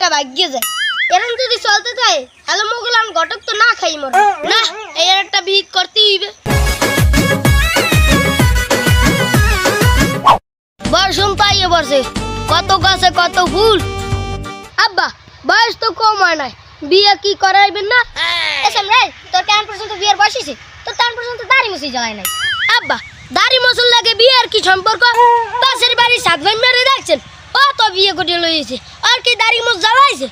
একটা ভাগ্যে যায় এরকম যদি চলতে থাকে হ্যালো মোগল আমি ঘটক তো না খাই মর না এর একটা বিহিত করতেই হবে বর্ষণ পাইয়ে বসে কত গাছে কত ফুল আব্বা বয়স তো কম হয় নাই বিয়ে কি করাইবেন না এসম রে তোর কেন পর্যন্ত বিয়ের বয়সেছে তো তার পর্যন্ত দাড়ি মুছি জ্বালায় নাই আব্বা দাড়ি মুছল লাগে বিয়ের কি সম্পর্ক পাশের বাড়ি সাত ভাই মেরে দেখছেন ও তো বিয়ে করে লইছে আর কি দাড়ি মুছ জ্বালাইছে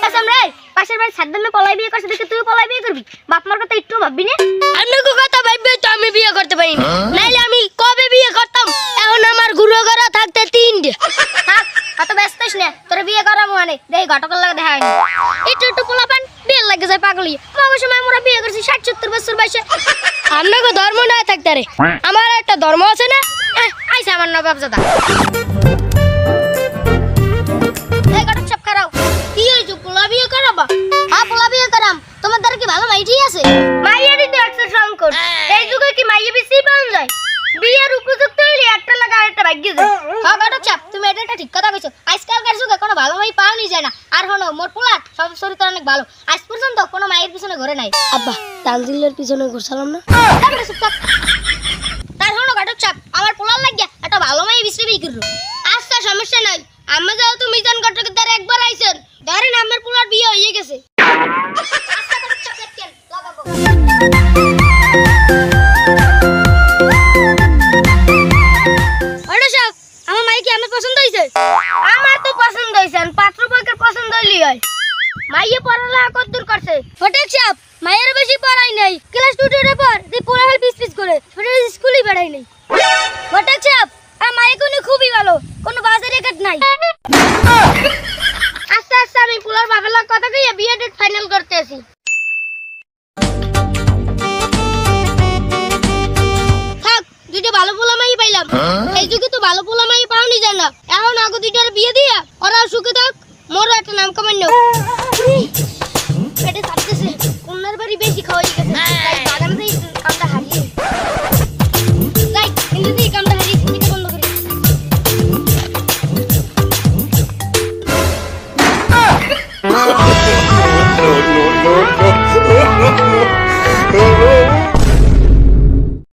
এসম রে পাশের বাড়ি সাত ভাই পলাই বিয়ে করছে দেখে তুই পলাই বিয়ে করবি বাপ মার কথা একটু ভাববি না আপনাকে কথা ভাববে তো আমি বিয়ে করতে পারি না নাইলে আমি কবে বিয়ে করতাম এখন আমার গুরু ঘরে থাকতে 3 দিন থাক কত ব্যস্ত হইস না তোর বিয়ে করা মানে দেই ঘটকের লাগে দেখা হয়নি একটু পোলাপান বিয়ে লাগে যায় পাগলি মগো সময় মোরা বিয়ে করছি 60-70 বছর বয়সে আপনাকে ধর্ম না থাকতে রে আমার একটা ধর্ম আছে না আইসা আমার নবাব দাদা এই ঘটক সব খারাও কি হইছো পোলা বিয়ে করাবা হ্যাঁ পোলা বিয়ে করাম তোমার দ্বারা কি ভালো মাইটি আছে মাইয়ারই তো একটা সংকট এই যুগে কি মাইয়া বেশি পাওয়া যায় বিয়ের উপযুক্ত হইলে একটা লাগা একটা ভাগ্য যায় হ্যাঁ ঘটক চাপ তুমি এটা ঠিক কথা কইছো আজকালকার যুগে কোনো ভালো মাই পাওয়াই যায় না আর হনো মোর পোলা সব চরিত্র অনেক ভালো আজ পর্যন্ত কোনো মায়ের পিছনে ঘরে নাই আব্বা তানজিলের পিছনে ঘুরছিলাম না তার হনো ঘটক চাপ আমার পোলার লাগিয়া একটা ভালো মাই বিছরে বিয়ে করব আচ্ছা সমস্যা নাই আমরা যাও তুমি জান ঘটকের দ্বারা একবার আইছেন ধরেন আমার পোলার বিয়ে হয়ে গেছে আচ্ছা ঘটক চাপ দেখেন লাগাবো আমার মাই কি আমার পছন্দ হইছে আমার তো পছন্দ হইছে পাত্র পক্ষের পছন্দ হইলি হয় মাইয়ে পড়ালেখা কতদূর করছে ফটেক সাহেব মায়ের বেশি পড়াই নাই ক্লাস 2 এর পর তুই পড়ালেখা পিস করে ফটেক স্কুলই বেড়াই নাই ফটেক সাহেব আর মাইয়ে কোনি খুবই ভালো কোনো বাজারে কাট নাই আচ্ছা আচ্ছা আমি পুলার বাবার লগ কথা কইয়া বিয়ে ডেট ফাইনাল করতে আসি থাক দুইটা ভালো পোলা মাই পাইলাম এই যুগে তো ভালো পোলা মাই পাওনি যায় না এখন আগো দুইটার বিয়ে দিয়া ওরা সুখে থাক মোর একটা নাম কামাই নাও পেটে চাপতেছে কোনার বাড়ি বেশি খাওয়াই গেছে তাই বাগানে